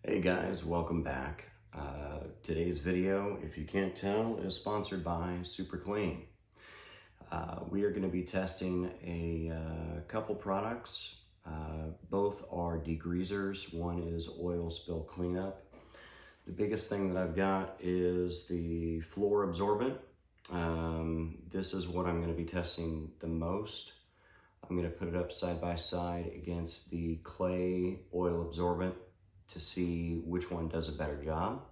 Hey guys, welcome back. Today's video, if you can't tell, is sponsored by Super Clean. We are going to be testing a couple products. Both are degreasers. One is oil spill cleanup. The biggest thing that I've got is the floor absorbent. This is what I'm going to be testing the most. I'm going to put it up side by side against the clay oil absorbent to see which one does a better job.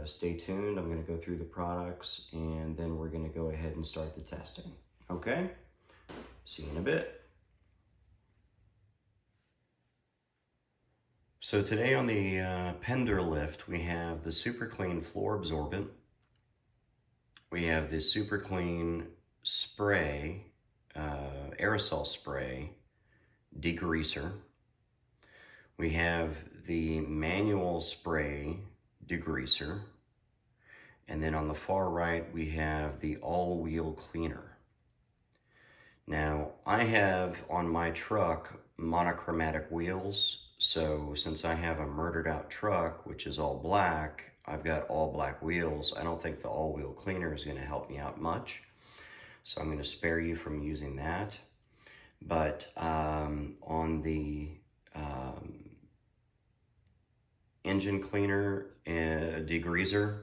Stay tuned. I'm going to go through the products and then we're going to go ahead and start the testing. Okay? See you in a bit. So today on the Pender lift, we have the Super Clean floor absorbent. We have the Super Clean spray, aerosol spray degreaser. We have the manual spray degreaser. And then on the far right, we have the all-wheel cleaner. Now, I have on my truck monochromatic wheels. So since I have a murdered out truck, which is all black, I've got all black wheels. I don't think the all-wheel cleaner is going to help me out much. So I'm going to spare you from using that. But on the engine cleaner degreaser,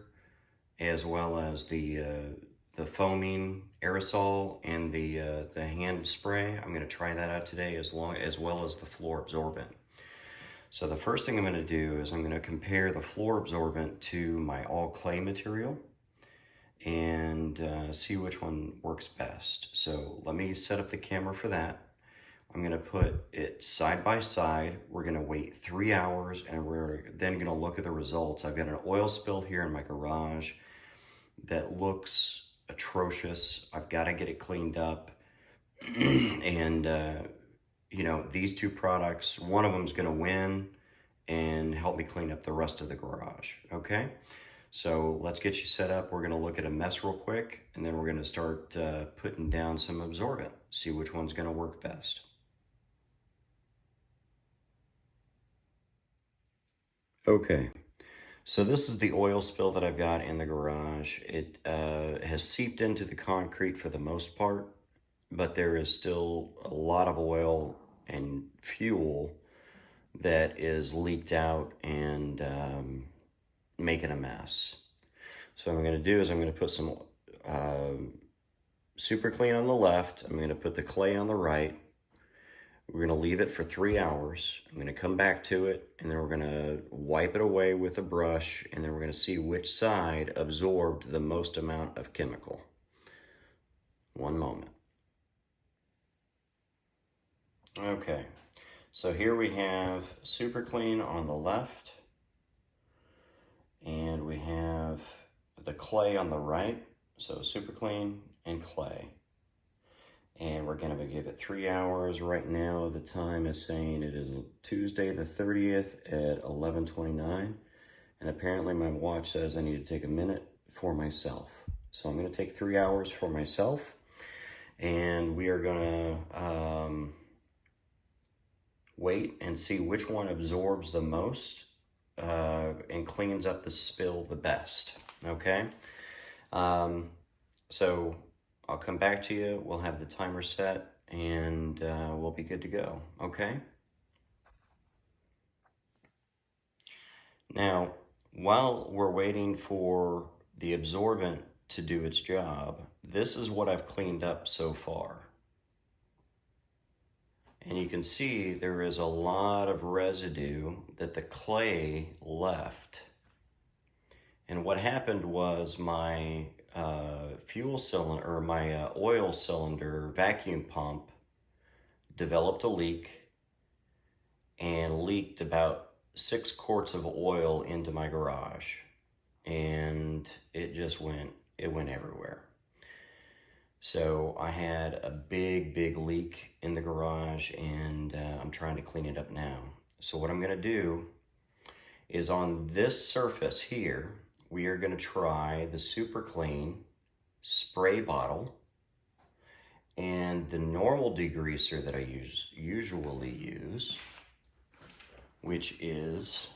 as well as the foaming aerosol and the hand spray, I'm going to try that out today, as well as the floor absorbent. So the first thing I'm going to do is I'm going to compare the floor absorbent to my all clay material and see which one works best. So let me set up the camera for that. I'm going to put it side by side. We're going to wait 3 hours and we're then going to look at the results. I've got an oil spill here in my garage that looks atrocious. I've got to get it cleaned up. And, you know, these two products, one of them is going to win and help me clean up the rest of the garage. Okay? So let's get you set up. We're going to look at a mess real quick and then we're going to start putting down some absorbent, see which one's going to work best. Okay, so this is the oil spill that I've got in the garage. It has seeped into the concrete for the most part, but there is still a lot of oil and fuel that is leaked out and making a mess. So what I'm going to do is I'm going to put some Super Clean on the left. I'm going to put the clay on the right. We're going to leave it for 3 hours. I'm going to come back to it, and then we're going to wipe it away with a brush, and then we're going to see which side absorbed the most amount of chemical. One moment. Okay, so here we have Super Clean on the left, and we have the clay on the right. So Super Clean and clay. And we're going to give it 3 hours. Right now, the time is saying it is Tuesday the 30th at 11:29. And apparently my watch says I need to take a minute for myself. So I'm going to take 3 hours for myself. And we are going to wait and see which one absorbs the most and cleans up the spill the best. Okay? So I'll come back to you, we'll have the timer set, and we'll be good to go, okay? Now, while we're waiting for the absorbent to do its job, this is what I've cleaned up so far. And you can see there is a lot of residue that the clay left. And what happened was my fuel cylinder, or my oil cylinder vacuum pump developed a leak and leaked about 6 quarts of oil into my garage, and it went everywhere. So I had a big leak in the garage, and I'm trying to clean it up now. So what I'm going to do is on this surface here, we are going to try the Super Clean spray bottle and the normal degreaser that I usually use, which is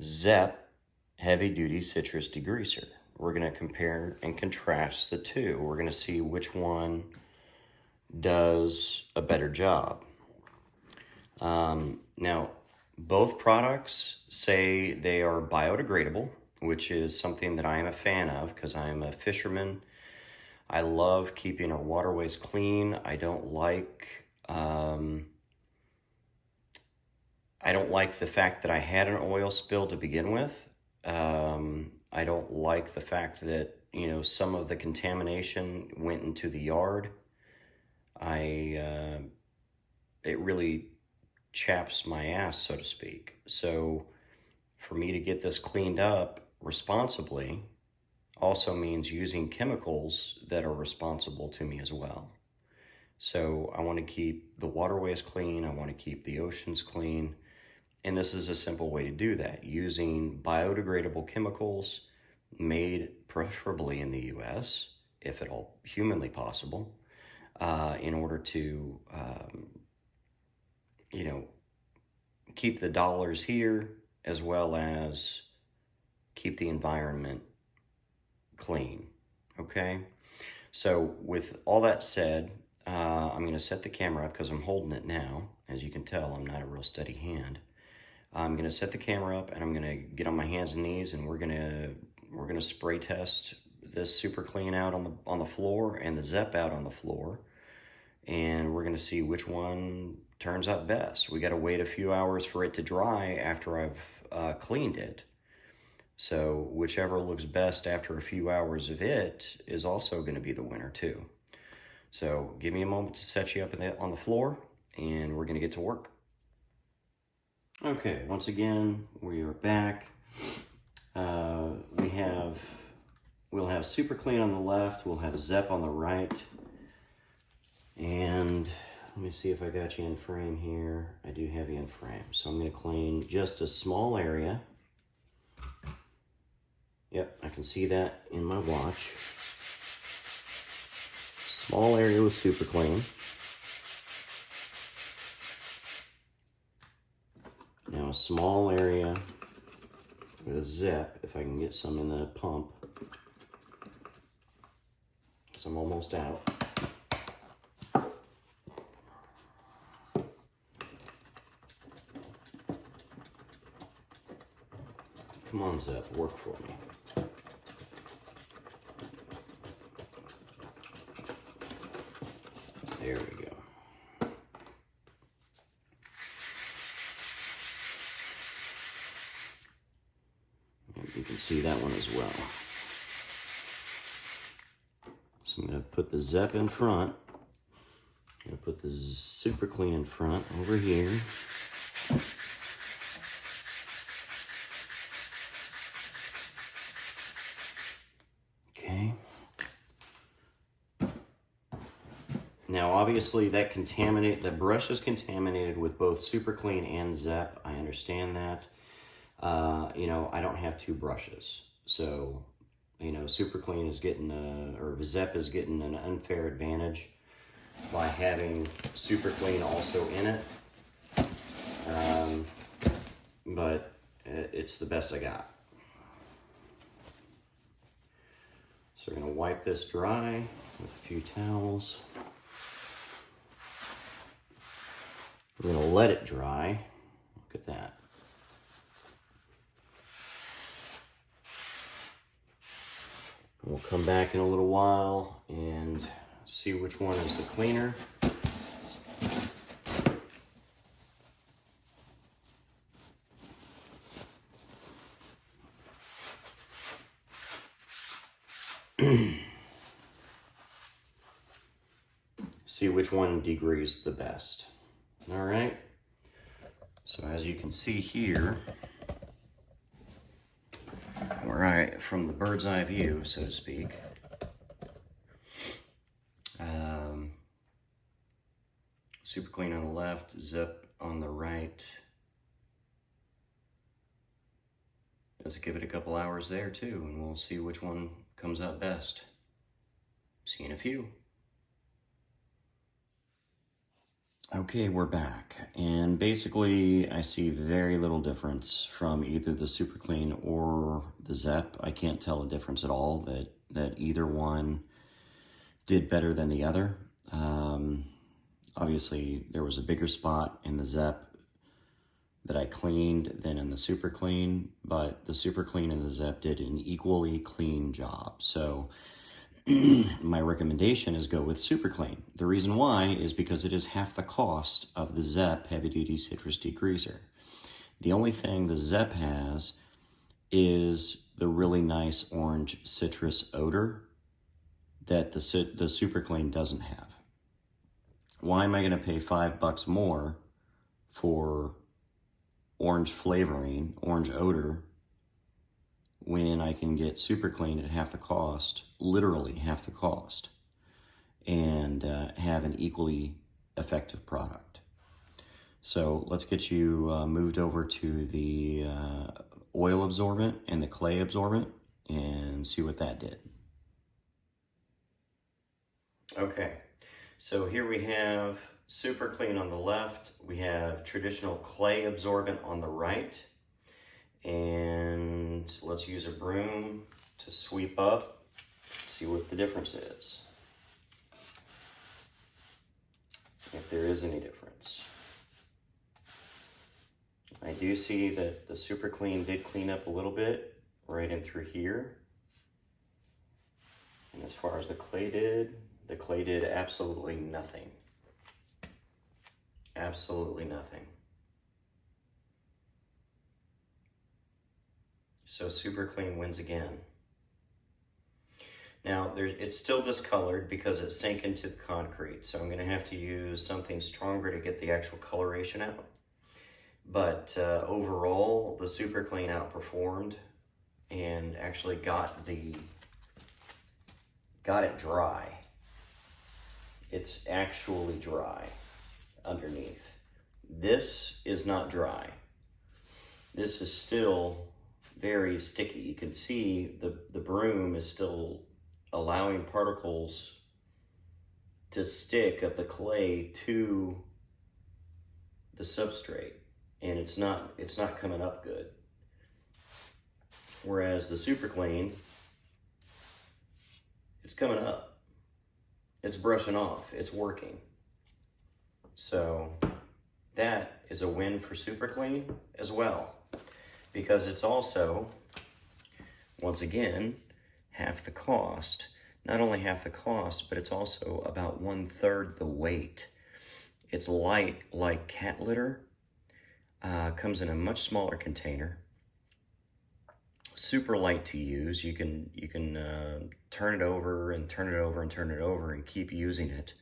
Zep Heavy Duty Citrus Degreaser. We're going to compare and contrast the two. We're going to see which one does a better job. Now, both products say they are biodegradable, which is something that I am a fan of because I am a fisherman. I love keeping our waterways clean. I don't like the fact that I had an oil spill to begin with. I don't like the fact that, some of the contamination went into the yard. It really chaps my ass, so to speak. So for me to get this cleaned up responsibly also means using chemicals that are responsible to me as well. So I want to keep the waterways clean. I want to keep the oceans clean. And this is a simple way to do that, using biodegradable chemicals made preferably in the US, if at all humanly possible, in order to, keep the dollars here as well as keep the environment clean, okay? So with all that said, I'm going to set the camera up because I'm holding it now. As you can tell, I'm not a real steady hand. I'm going to set the camera up and I'm going to get on my hands and knees and we're going to spray test this Super Clean out on the floor and the Zep out on the floor. And we're going to see which one turns out best. We got to wait a few hours for it to dry after I've cleaned it. So whichever looks best after a few hours of it is also going to be the winner too. So give me a moment to set you up on the floor and we're going to get to work. Okay, once again, we are back. We'll have Super Clean on the left, we'll have Zep on the right. And let me see if I got you in frame here. I do have you in frame. So I'm going to clean just a small area. Yep, I can see that in my watch. Small area with Super Clean. Now a small area with a Zep, if I can get some in the pump, because I'm almost out. Come on, Zep, work for me. There we go. And you can see that one as well. So I'm going to put the Zep in front. I'm going to put the Super Clean in front over here. Okay. Now, obviously, the brush is contaminated with both Super Clean and Zep. I understand that. I don't have two brushes. So, Super Clean is getting, or Zep is getting an unfair advantage by having Super Clean also in it. But it's the best I got. So we're going to wipe this dry with a few towels. We're going to let it dry. Look at that. We'll come back in a little while and see which one is the cleaner. See which one degrees the best. All right. So as you can see here, from the bird's eye view, so to speak, Super Clean on the left, Zep on the right. Let's give it a couple hours there too, and we'll see which one comes out best. See you in a few. Okay, we're back. And basically, I see very little difference from either the Super Clean or the Zep. I can't tell a difference at all that either one did better than the other. Obviously, there was a bigger spot in the Zep that I cleaned than in the Super Clean, but the Super Clean and the Zep did an equally clean job. So my recommendation is go with Super Clean. The reason why is because it is half the cost of the Zep Heavy Duty Citrus Degreaser. The only thing the Zep has is the really nice orange citrus odor that the Super Clean doesn't have. Why am I going to pay $5 more for orange flavoring, orange odor, when I can get Super Clean at half the cost, literally half the cost, and have an equally effective product? So let's get you moved over to the oil absorbent and the clay absorbent and see what that did. Okay, so here we have Super Clean on the left, we have traditional clay absorbent on the right, and let's use a broom to sweep up, see what the difference is, if there is any difference. I do see that the Super Clean did clean up a little bit right in through here. And as far as the clay did absolutely nothing. Absolutely nothing. So Super Clean wins again. Now, it's still discolored because it sank into the concrete, so I'm going to have to use something stronger to get the actual coloration out. But overall, the Super Clean outperformed and actually got it dry. It's actually dry underneath. This is not dry. This is still very sticky. You can see the broom is still allowing particles to stick of the clay to the substrate, and it's not coming up good. Whereas the Super Clean, it's coming up. It's brushing off. It's working. So that is a win for Super Clean as well, because it's also, once again, half the cost. Not only half the cost, but it's also about 1/3 the weight. It's light like cat litter. Comes in a much smaller container. Super light to use. You can turn it over and turn it over and turn it over and keep using it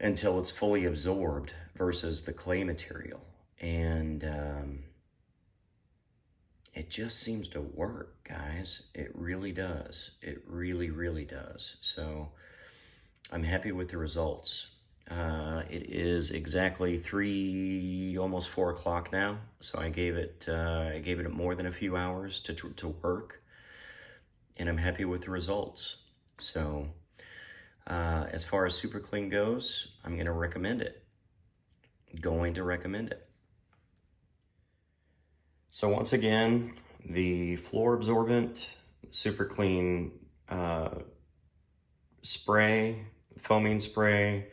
until it's fully absorbed versus the clay material. And it just seems to work, guys. It really does. It really, really does. So I'm happy with the results. It is exactly almost 4 o'clock now. So I gave it more than a few hours to work, and I'm happy with the results. So as far as Super Clean goes, I'm going to recommend it. So once again, the floor absorbent, Super Clean spray, foaming spray,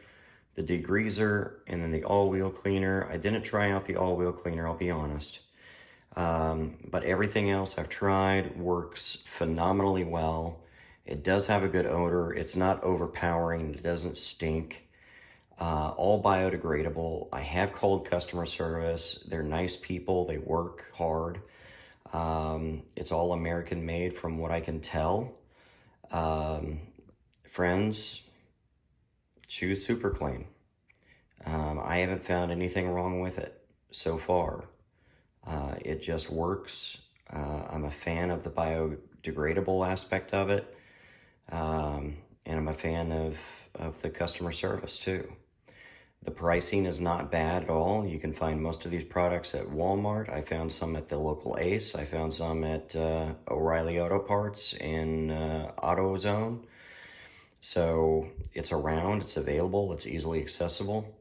the degreaser, and then the all-wheel cleaner. I didn't try out the all-wheel cleaner, I'll be honest. But everything else I've tried works phenomenally well. It does have a good odor. It's not overpowering. It doesn't stink. All biodegradable. I have called customer service. They're nice people. They work hard. It's all American made from what I can tell. Friends, choose Super Clean. I haven't found anything wrong with it so far. It just works. I'm a fan of the biodegradable aspect of it. And I'm a fan of the customer service too. The pricing is not bad at all. You can find most of these products at Walmart. I found some at the local Ace. I found some at O'Reilly Auto Parts and AutoZone. So it's around, it's available, it's easily accessible.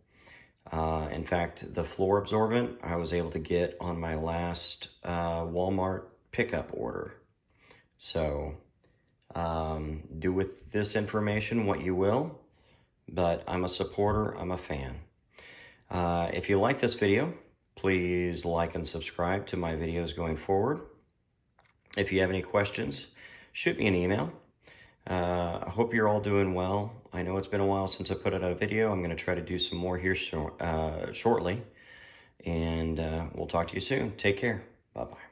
In fact, the floor absorbent I was able to get on my last Walmart pickup order. So do with this information what you will, but I'm a supporter, I'm a fan. If you like this video, please like and subscribe to my videos going forward. If you have any questions, shoot me an email. I hope you're all doing well. I know it's been a while since I put out a video. I'm going to try to do some more here shortly. And we'll talk to you soon. Take care. Bye-bye.